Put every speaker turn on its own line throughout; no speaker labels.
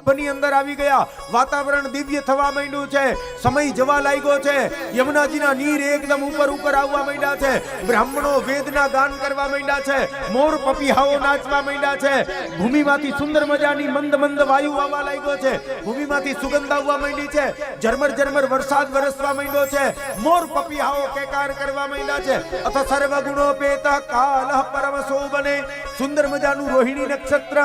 બની અંદર આવી ગયા, વાતાવરણ દિવ્ય થવા માંડ્યું છે, સમય જવા લાગ્યો છે, યમુનાજીના નીર એકદમ ઉપર ઉપર આવવા માંડ્યા છે, બ્રાહ્મણો વેદના ગાન કરવા માંડ્યા છે, મોર પપીહાઓ નાચવા માંડ્યા છે, ભૂમિમાંથી સુંદર મજાની મંદ મંદ વાયુ આવવા લાગ્યો છે, ભૂમિમાંથી સુગંધ આવવા માંડી છે, ઝરમર ઝરમર વરસાદ વરસવા માંડ્યો છે, મોર પપીહાઓ કેકાર કરવા માંડ્યા છે, અથ સર્વ ગુણોપેત કાલઃ પરમ શોભને, સુંદર મજાનું રોહિણી નક્ષત્ર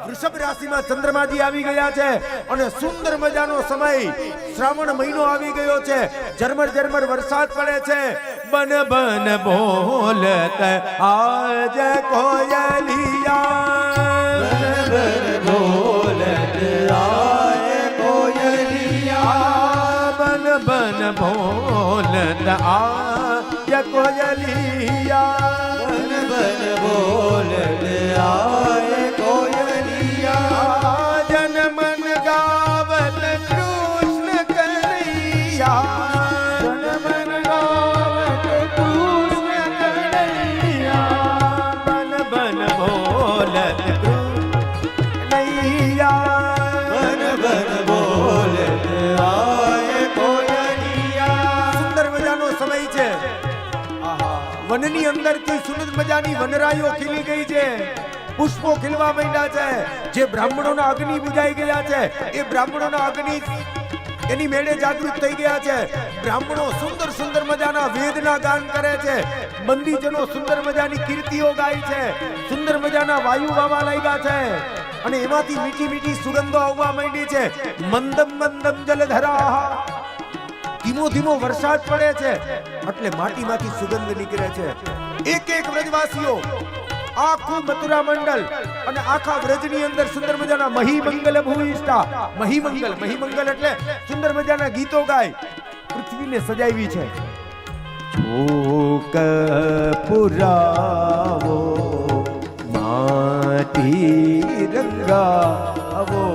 વૃષભ રાશિમાં ચંદ્રમાજી આવી ગયા છે અને સુંદર મજાનો સમય શ્રાવણ મહિનો આવી ગયો છે, ઝરમર ઝરમર વરસાદ પડે છે, બન બન બોલત આજ કોયલિયા,
બન બોલત આજ કોયલિયા,
બન બન બોલત આજ કોયલિયા,
બન બન બોલત આજ કોયલિયા,
જન મન ગાવત કૃષ્ણ કનૈયા, જન મન ગાવત કૃષ્ણ કનૈયા, બન બન બોલત કનૈયા,
બન બન બોલત આજ કોયલિયા.
સુંદર મજાનો સમય છે, વનની અંદરથી સુંદર મજાની વનરાઈઓ ખીલી ગઈ છે, પુષ્પો ખીલવા માંડ્યા છે, જે બ્રાહ્મણોના અગ્નિ બુજાઈ ગયા છે એ બ્રાહ્મણોના અગ્નિ એની મેળે જાગૃત થઈ ગયા છે, બ્રાહ્મણો સુંદર સુંદર મજાના વેદના ગાન કરે છે, બંદીજનો સુંદર મજાની કીર્તિઓ ગાય છે, સુંદર મજાના વાયુ વાવા લાગ્યા છે અને એમાંથી મીઠી મીઠી સુગંધો આવવા માંડી છે, મંદમ મંદમ જલધરા, ધીમો ધીમો વરસાદ પડે છે એટલે માટીમાંથી સુગંધ નીકળે છે, એક એક વ્રજવાસીઓ આખું મથુરા મંડળ અને આખા વ્રજની અંદર સુંદર મજાના મહીમંગલ ભૂમિષ્ઠા, મહીમંગલ એટલે સુંદર મજાના ગીતો ગાય પૃથ્વીને સજાવી છે. છોક પુરાવો માટી રંગાવો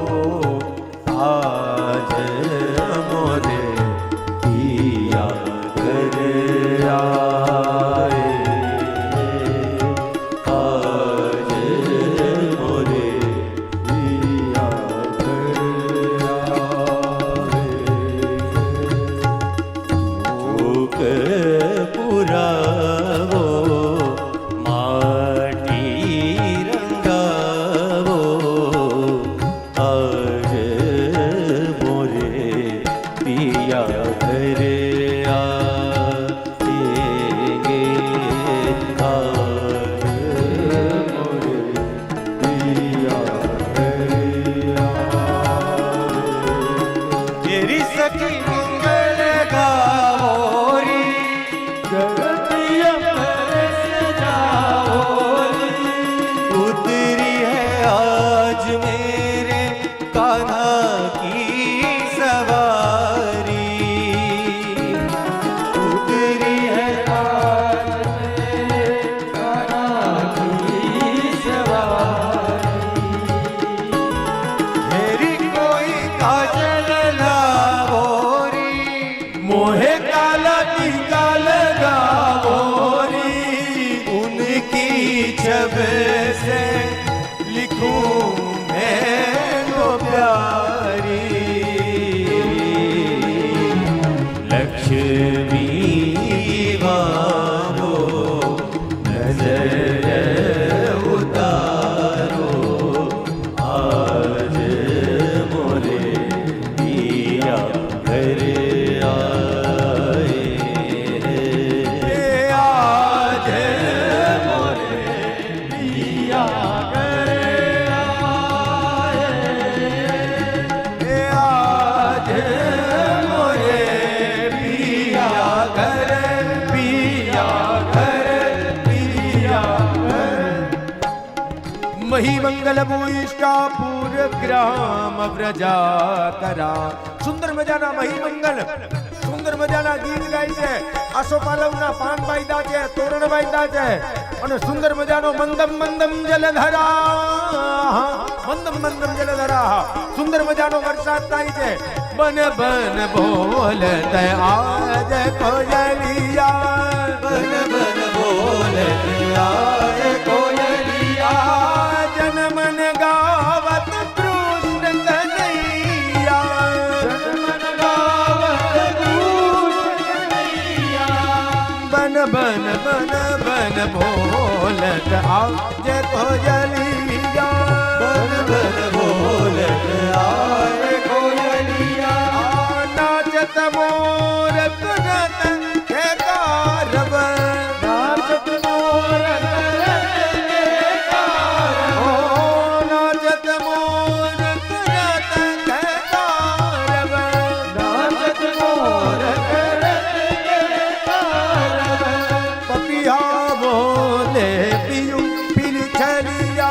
આજ મોરે પિયા કરે આય,
પુરાવો માટી રંગાવો આજ મોરે પિયા ઘરે આએંગે, આજ મોરે પિયા ઘરે આएंगे. तेरी सखी मंगल गावो उतरी है आज मेरे कान्हा की सवारी, उतरी है आज मेरे कान्हा की सवारी, मेरी कोई काजल लावो री, मोहे काला टीका लगावो री, उनकी छब से लिखूं मैं लो प्यारी, लक्ष्मी वालो नजर उतारो आज मोरे पिया घरे आए, आज मोरे पिया घरे आए, आज मोरे पिया घरे, पिया घरे, पिया घरे. મહીમંગલ ભૂઈષ્ઠા પૂર ગ્રામ વ્રજાતરા, સુંદર મજાના મહીમંગલ સુંદર મજાના ગીત ગાય છે, આસોપાલવના પાન બાંધ્યા છે, તોરણ બાંધ્યા છે અને સુંદર મજાનો મંદમ મંદમ જલધરા, મંદમ મંદમ જલધરા, સુંદર મજાનો વરસાદ થાય છે, બન બન બોલત આજ કોયલિયા, બન બન બોલત આજ કોયલિયા,
જન મન ગાવત કૃષ્ણ जे तो जलिया
बन बन बोलत आए कोयलिया
नाचत मोर करत के कारव
नाचत मोर करत के कारव
नाचत मोर करत के कारव
नाचत मोर करत के कारव
पपिया बोले पियू पिल चलिया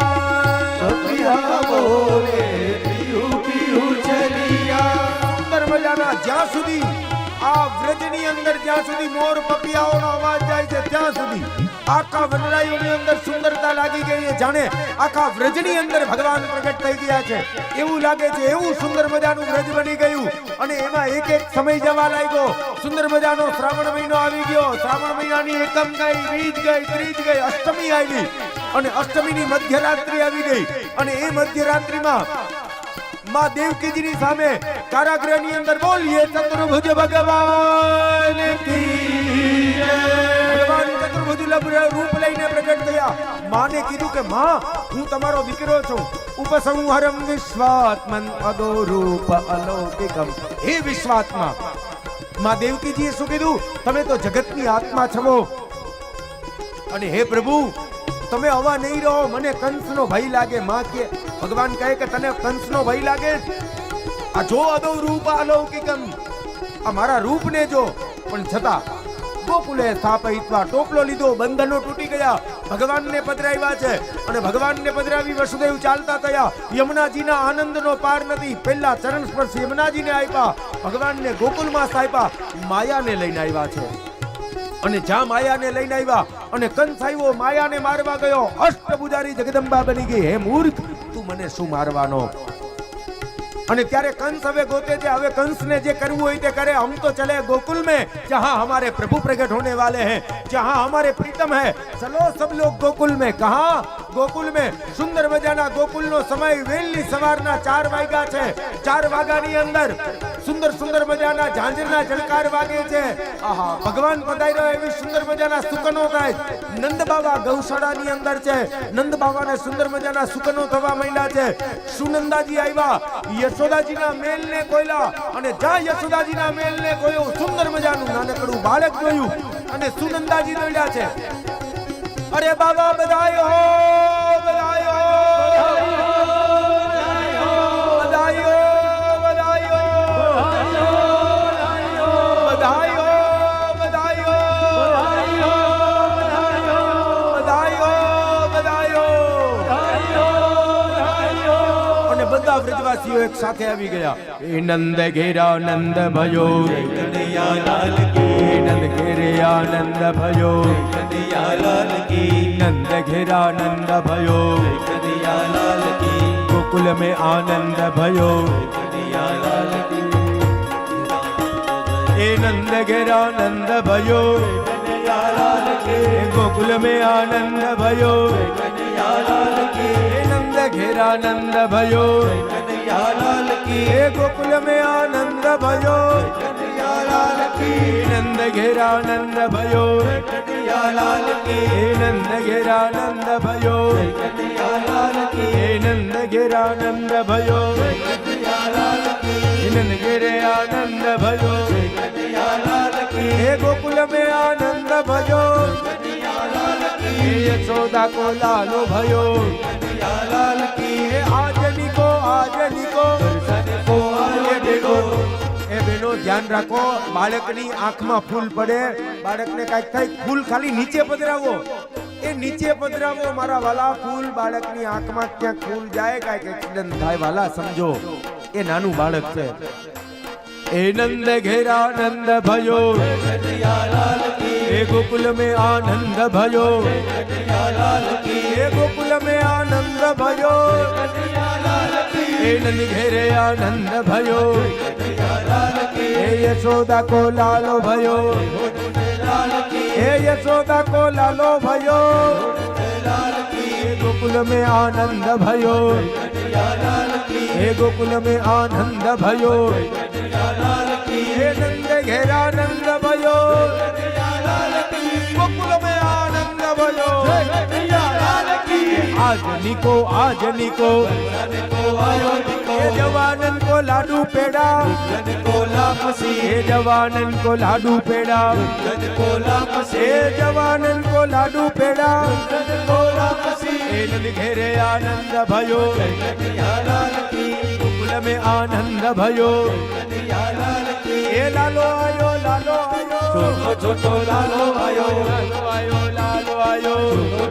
पपिया बोले पियू पियू चलिया
સુંદર મજાના જ્યાં સુધી આ વ્રજની અંદર જ્યાં સુધી મોર પપિયાઓનો અવાજ જાય છે ત્યાં સુધી આખા વનરાયોની અંદર સુંદરતા લાગી ગઈ છે જાણે આખા વ્રજની અંદર ભગવાન પ્રગટ થઈ ગયા છે એવું લાગે છે એવું સુંદર મજાનું વ્રજ બની ગયું અને એમાં એક એક સમય જવા લાગ્યો સુંદર મજાનો શ્રાવણ મહિનો આવી ગયો શ્રાવણ મહિનાની એકમ ગઈ બીજ ગઈ ત્રીજ ગઈ અષ્ટમી આવી અને અષ્ટમીની મધ્યરાત્રિ આવી ગઈ અને એ મધ્યરાત્રિમાં मां देवकी जी सामे कारागृह ની અંદર બોલીએ ચતુર્ભુજ ભગવાન કી જય ભગવાન ચતુર્ભુજ રૂપ લઈને પ્રગટ થયા માને કીધું કે માં હું તમારો દીકરો છું ઉપસંહરમ વિશ્વાત્મન અદો રૂપ અલૌકિકમ હે વિશ્વાત્મા માં દેવકીજીએ શું કીધું તમે તો જગતની આત્મા છો અને હે પ્રભુ તમે આવા નહીં રહો મને કંસનો ભય લાગે માં કે ભગવાન કહે કે તને કંસનો ભય લાગે આ જો અદો રૂપ અલૌકિકમ આ મારા રૂપને જો પણ છતાં ગોકુલે સ્થાપયિત્વા ટોપલો લીધો બંધનો તૂટી ગયા ભગવાનને પધરાવ્યા છે અને ભગવાનને પધરાવી વસુદેવ ચાલતા થયા યમુનાજીના આનંદનો પાર નથી પહેલા ચરણ સ્પર્શ યમુનાજીને આપ્યા ભગવાનને ગોકુલમાં આપ્યા માયાને લઈને આવ્યા છે અને જ્યાં માયાને લઈને આવ્યા અને કંસ આવ્યો માયાને મારવા ગયો અષ્ટભુજારી જગદંબા બની ગઈ હે મૂર્ખ તું મને શું મારવાનો અને ત્યારે કંસ હવે ગોતે છે હવે કંસને જે કરવું હોય તે કરે हम तो चले गोकुल में जहां हमारे प्रभु प्रकट होने वाले हैं जहां हमारे प्रीतम है चलो सब लोग गोकुल में कहां गोकुल में सुंदर मजाना गोकुलનો સમય વેલી સવારના 4 વાગ્યા છે 4 વાગ્યાની અંદર સુંદર સુંદર મજાના ઝાંઝરના ઝણકાર વાગે છે આહા ભગવાન પધાર્યો એવી સુંદર મજાના સુકનો થાય નંદ બાબા ગૌશાળાની અંદર છે નંદ બાબાને સુંદર મજાના સુકનો થવા માંડ્યા છે સુનંદાજી આવ્યા યશોદાજીના મેલને કોયલા અને જ્યાં યશોદાજીના મેલને કોયો સુંદર મજાનું નાનકડું બાળક જોયું અને સુનંદાજી દોડ્યા છે અરે બાબા બધાયો બધાયો બધા વ્રજવાસીઓ એક સાથે આવી ગયા એ નંદ ઘેરા નંદ ભયો
કનૈયા લાલ કી
નંદ ઘેરે આનંદ ભયો
કનૈયા લાલ કી
નંદ ઘેરા નંદ ભયો
કનૈયા લાલ કી
ગોકુલ में आनंद भयो
કનૈયા લાલ કી
એ નંદ ઘેરા નંદ ભયો
કનૈયા લાલ કી
ગોકુલ में आनंद भयो
કનૈયા લાલ કી
એ નંદ ઘેરા નંદ ભયો
કનૈયા લાલ કી
એ ગોકુલ में आनंद भयो
કનૈયા લાલ કી
નંદ ઘેરા નંદ ભયો
કનૈયા લાલ કી
એ નંદ ઘેરા નંદ ભયો
કનૈયા લાલ કી
એ નંદ ઘેરા નંદ ભયો
કનૈયા લાલ કી
એ નંદ ઘેરે આનંદ ભયો
કનૈયા લાલ કી
એ ગોકુલ में आनंद भयो
કનૈયા લાલ કી
એ યશોदा को लालो भयो
કનૈયા લાલ કી
એ આજની को
દર્શન કો આય બેગો
એ બેનો ધ્યાન રાખો બાળકની આંખમાં ફૂલ પડે બાળકને કાંઈક થાય ફૂલ ખાલી નીચે પધરાવો એ નીચે પધરાવો મારા વાલા ફૂલ બાળકની આંખમાં ક્યાંક ફૂલ જાય કાંઈક એક્સિડન્ટ થાય વાલા સમજો એ નાનું બાળક છે એ નંદ ઘેરા નંદ ભયો
કનૈયા લાલ કી
એ ગોકુલ में आनंद भयो
કનૈયા લાલ કી
એ ગોકુલ में आनंद भयो
કનૈયા લાલ કી
એ નંદ ઘેરે આનંદ भयो
કનૈયા લાલ કી
એ યશોદા को लालो भयो
લાલ કી
એ યશોદા को लालो भयो
લાલ કી
એ ગોકુલ में आनंद भयो
કનૈયા લાલ કી
એ ગોકુલ में आनंद भयो
કનૈયા લાલ કી
એ નંદ ઘેરા નંદ भयो
કનૈયા લાલ કી
ગોકુલ में आनंद भयो
કનૈયા લાલ કી આજનિકો એ જવાનન को लाडू पेड़ा ए जवानन को लाडू पेड़ा ए जवानन को लाडू पेड़ा ए नंद घेरे आनंद भयो गोकुल में आनंद भयो ए लालो आयो छोटो लालो आयो लालो आयो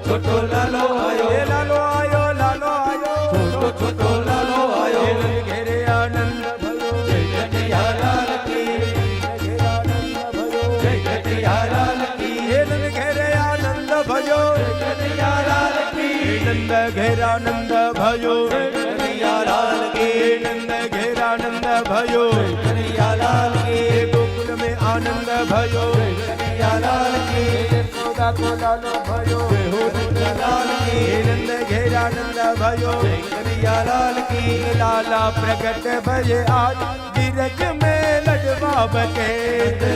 छोटो लालो आयो ए लालो आयो छोटो लालो आयो घेरे आनंद भयो जय कन्हैया लाल की जय कन्हैया लाल की हे नंद घेरे आनंद भयो जय कन्हैया लाल की नंद घेरा आनंद भयो जय कन्हैया लाल की नंद घेरा आनंद भयो जय कन्हैया लाल की गोकुल में आनंद भयो जय कन्हैया लाल की यशोदा को लालो भयो जय हो कन्हैया लाल की नंद घेरा आनंद भयो जय कन्हैया लाल की लाला प्रकट भये आज गिरज में लडवा बटे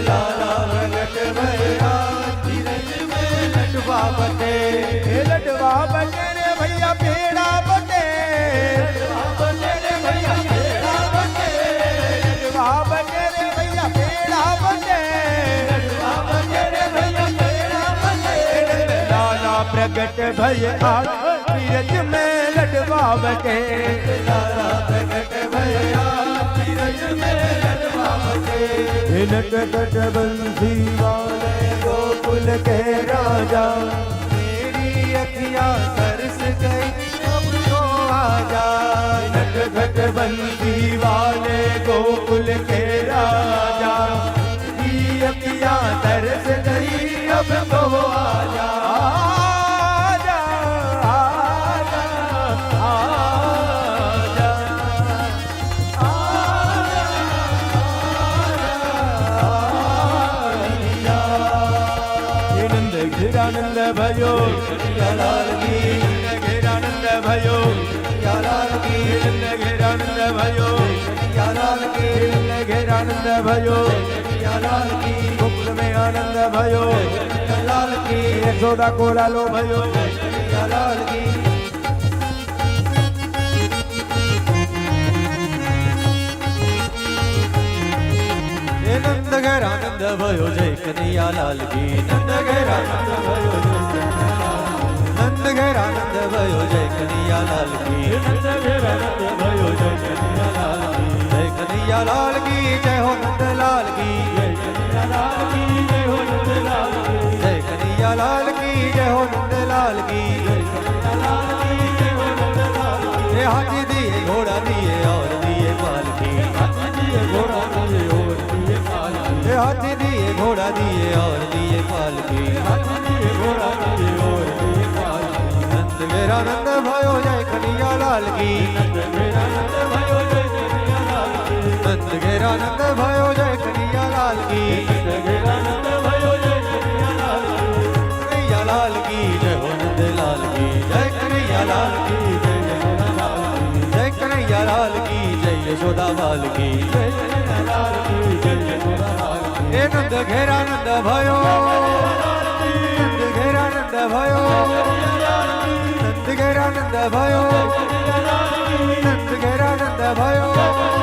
लाला प्रकट भये आज गिरज में लडवा बटे लडवा बटे रे भैया पेड़ा बटे लडवा बटे रे भैया पेड़ा बटे लडवा बटे रे भैया पेड़ा बटे लडवा बटे रे भैया पेड़ा बटे लाला प्रकट भये आज गिरज में लडवा बटे लाला प्रकट भये आज गिरज में लडवा बटे नट नट बंसी वाले गोकुल के राजा मेरी अखियां तरस गई अब तो आजा नट नट बंसी वाले गोकुल के राजा मेरी अखियां तरस गई अब तो आजा आनंद भयो लाल की घेरानंद भयो लाल की घेरानंद भयो लाल की घेरानंद भयो लाल की गोकुल में आनंद भयो लाल की यशोदा को लालो भयो लाल की नंद घेरानंद भयो जय कन्हैया लाल की नंद घेरानंद भयो नंद घेरानंद भयो जय कन्हैया लाल की नंद घेरानंद भयो जय कन्हैया लाल की जय कन्हैया लाल की जय हो नंद लाल की जय कन्हैया लाल की जय हो नंद लाल की जय कन्हैया लाल की जय हो नंद लाल की जय कन्हैया लाल की जय हो नंद लाल की हाथी दिए घोड़ा दिए और दिए पाल की हाथी दिए घोड़ा दिए और हाथी दिए घोड़ा दिए और दिए पाल की हाथी दिए घोड़ा दिए और दिए पाल की नंद घेरानंद भयो जय कन्हैया लाल की नंद घेरानंद भयो जय कन्हैया लाल की नंद घेरानंद भयो जय कन्हैया लाल की नंद घेरानंद भयो जय कन्हैया लाल की कन्हैया लाल की जय हो नंद लाल की जय कन्हैया लाल की जय कन्हैया लाल की जय यशोदा बाल की जय कन्हैया लाल की जय यशोदा बाल की नंद घेरानंद भयो नंद घेरानंद भयो नंद घेरानंद भयो नंद घेरानंद भयो